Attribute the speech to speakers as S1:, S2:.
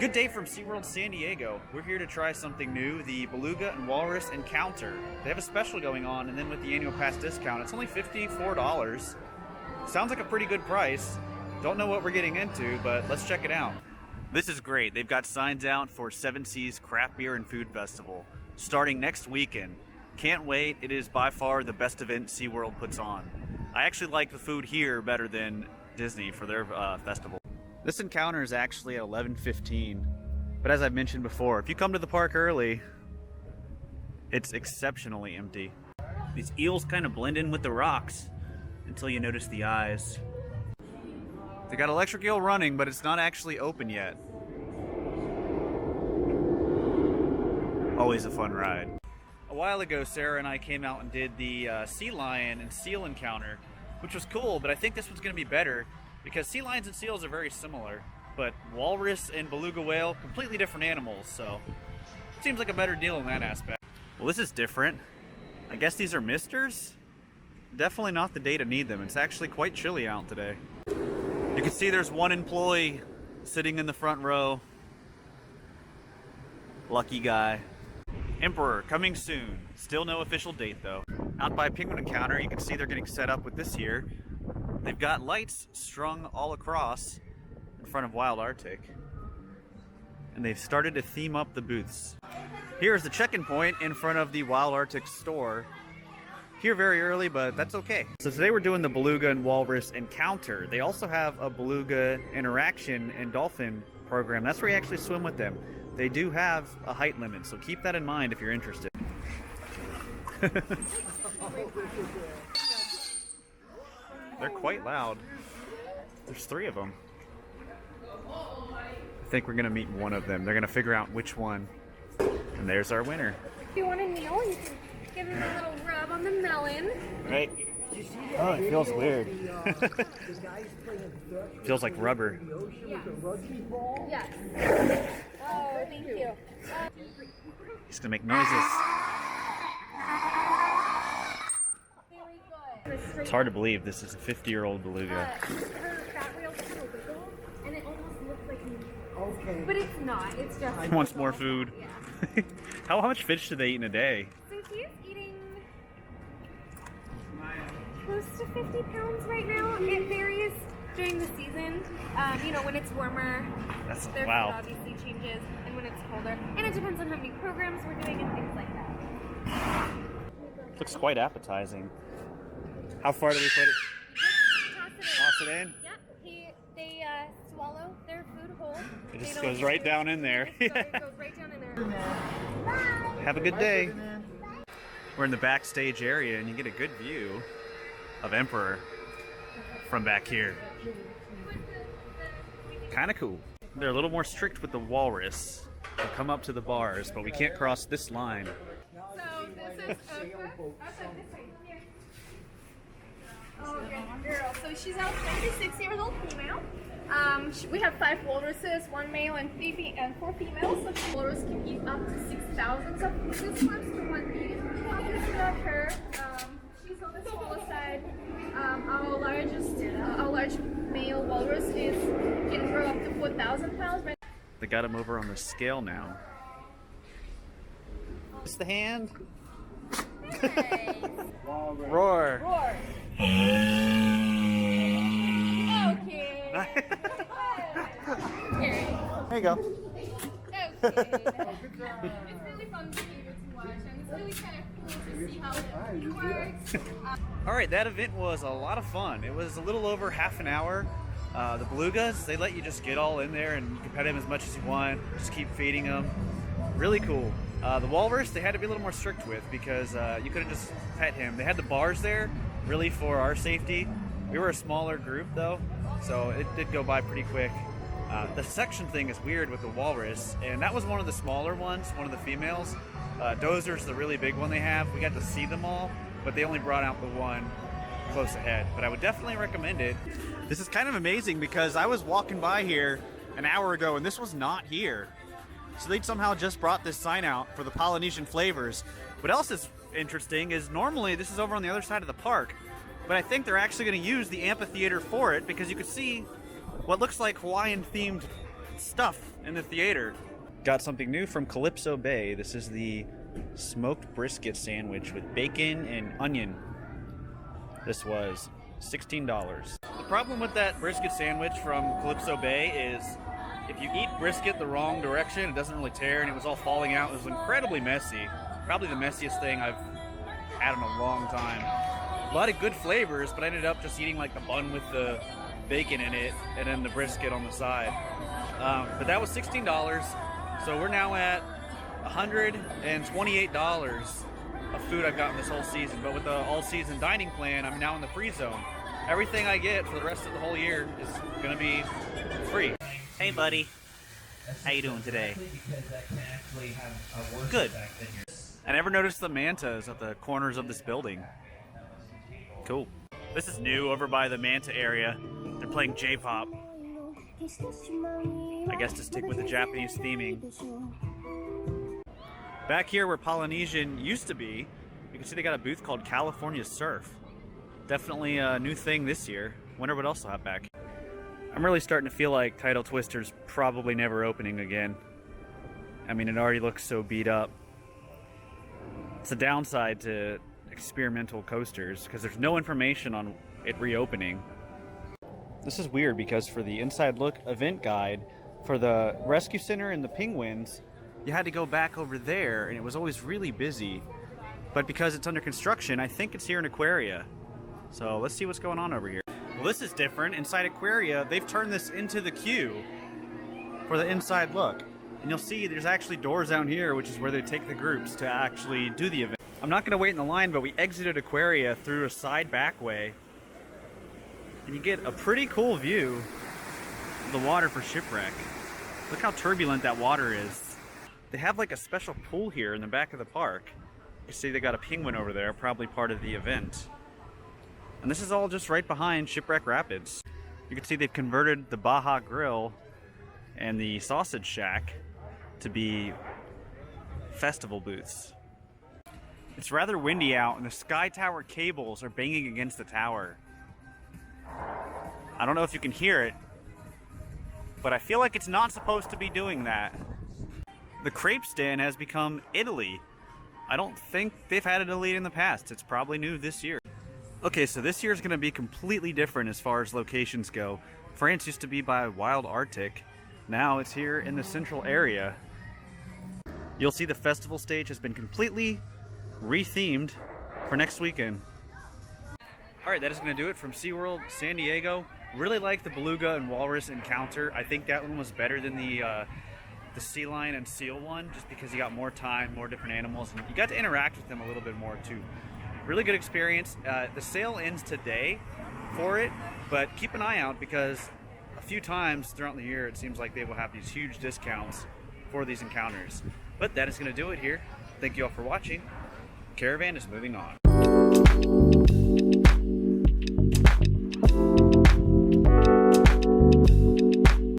S1: Good day from SeaWorld San Diego. We're here to try something new, the Beluga and Walrus Encounter. They have a special going on, and then with the annual pass discount, it's only $54. Sounds like a pretty good price. Don't know what we're getting into, but let's check it out. This is great. They've got signs out for Seven Seas Craft Beer and Food Festival, starting next weekend. Can't wait. It is by far the best event SeaWorld puts on. I actually like the food here better than Disney for their festival. This encounter is actually at 11:15, but as I've mentioned before, if you come to the park early, it's exceptionally empty. These eels kind of blend in with the rocks until you notice the eyes. They got electric eel running, but it's not actually open yet. Always a fun ride. A while ago, Sarah and I came out and did the sea lion and seal encounter, which was cool, but I think this one's going to be better because sea lions and seals are very similar, but walrus and beluga whale, completely different animals, so it seems like a better deal in that aspect. Well, this is different. I guess these are misters? Definitely not the day to need them. It's actually quite chilly out today. You can see there's one employee sitting in the front row. Lucky guy. Emperor, coming soon. Still no official date though. Out by Penguin Encounter, you can see they're getting set up with this here. They've got lights strung all across in front of Wild Arctic. And they've started to theme up the booths. Here's the check-in point in front of the Wild Arctic store. Here very early, but that's okay. So today we're doing the Beluga and Walrus Encounter. They also have a Beluga interaction and dolphin program. That's where you actually swim with them. They do have a height limit, so keep that in mind if you're interested. They're quite loud. There's 3 of them. I think we're gonna meet one of them. They're gonna figure out which one. And there's our winner.
S2: If you want to kneel, you can give him a little rub on the melon.
S1: Right? Oh, it feels weird. Feels like rubber.
S2: Yes. Oh, thank you.
S1: He's gonna make noises.
S2: Very good.
S1: It's hard to believe this is a 50-year-old beluga.
S2: Her fat rail's kind of wiggle, and it almost looks like meat. Okay. But it's not. It's just.
S1: He wants more food.
S2: Yeah.
S1: How much fish do they eat in a day?
S2: So he's eating close to 50 pounds right now. It varies during the season. You know, when it's warmer, their
S1: wow.
S2: food obviously changes, and when it's colder. And it depends on how many programs we're doing and things like that.
S1: Looks quite appetizing. How far do we put it? Toss it in?
S2: Yep. They swallow their food whole.
S1: It just goes right down in there.
S2: It goes right down in there. Bye.
S1: Have a good day. We're in the backstage area, and you get a good view of Emperor from back here. Kind of cool. They're a little more strict with the walrus. They come up to the bars, but we can't cross this line.
S2: So this is Oprah. Outside this way. Here. Oh, good girl. So she's out 96 years old, female. We have 5 walruses, 1 male and 4 females. So the walrus can eat up to 6,000. So this works to 1 feed. This is not her. She's on the smaller side. Our large male walrus can grow up to 4,000 pounds.
S1: They got him over on the scale now. It's the hand.
S2: Nice.
S1: Roar.
S2: Roar. Okay.
S1: There you go.
S2: Okay. It's really fun to watch, and it's really kind of cool to see how it works.
S1: All right, that event was a lot of fun. It was a little over half an hour. The belugas, they let you just get all in there and you can pet them as much as you want. Just keep feeding them. Really cool. The walrus, they had to be a little more strict with because you couldn't just pet him. They had the bars there, really for our safety. We were a smaller group though, so it did go by pretty quick. The section thing is weird with the walrus, and that was one of the smaller ones, one of the females. Dozer's the really big one they have. We got to see them all, but they only brought out the one close ahead. But I would definitely recommend it. This is kind of amazing because I was walking by here an hour ago and this was not here. So they somehow just brought this sign out for the Polynesian flavors. What else is interesting is normally this is over on the other side of the park, but I think they're actually going to use the amphitheater for it because you can see what looks like Hawaiian themed stuff in the theater. Got something new from Calypso Bay. This is the smoked brisket sandwich with bacon and onion. This was $16. The problem with that brisket sandwich from Calypso Bay is if you eat brisket the wrong direction, it doesn't really tear, and it was all falling out. It was incredibly messy. Probably the messiest thing I've had in a long time. A lot of good flavors, but I ended up just eating like the bun with the bacon in it and then the brisket on the side. But that was $16. So we're now at $128 of food I've gotten this whole season. But with the all-season dining plan, I'm now in the free zone. Everything I get for the rest of the whole year is gonna be free. Hey buddy, how you doing today? Good. I never noticed the mantas at the corners of this building. Cool. This is new over by the manta area. They're playing J-pop. I guess to stick with the Japanese theming. Back here where Polynesian used to be, you can see they got a booth called California Surf. Definitely a new thing this year. Wonder what else they'll have back. I'm really starting to feel like Tidal Twister's probably never opening again. I mean, it already looks so beat up. It's a downside to experimental coasters because there's no information on it reopening. This is weird because for the Inside Look event guide for the Rescue Center and the Penguins, you had to go back over there and it was always really busy. But because it's under construction, I think it's here in Aquaria. So let's see what's going on over here. Well, this is different. Inside Aquaria, they've turned this into the queue for the Inside Look. And you'll see there's actually doors down here, which is where they take the groups to actually do the event. I'm not gonna wait in the line, but we exited Aquaria through a side back way. And you get a pretty cool view of the water for Shipwreck. Look how turbulent that water is. They have like a special pool here in the back of the park. You see they got a penguin over there, probably part of the event. And this is all just right behind Shipwreck Rapids. You can see they've converted the Baja Grill and the Sausage Shack to be festival booths. It's rather windy out and the Sky Tower cables are banging against the tower. I don't know if you can hear it, but I feel like it's not supposed to be doing that. The crepe stand has become Italy. I don't think they've had Italy in the past. It's probably new this year. Okay, so this year is going to be completely different as far as locations go. France used to be by Wild Arctic. Now it's here in the central area. You'll see the festival stage has been completely rethemed for next weekend. Alright, that is going to do it from SeaWorld San Diego. Really like the Beluga and Walrus encounter. I think that one was better than the sea lion and seal one, just because you got more time, more different animals, and you got to interact with them a little bit more too. Really good experience. The sale ends today for it, but keep an eye out because a few times throughout the year it seems like they will have these huge discounts for these encounters. But that is going to do it here. Thank you all for watching. Caravan is moving on.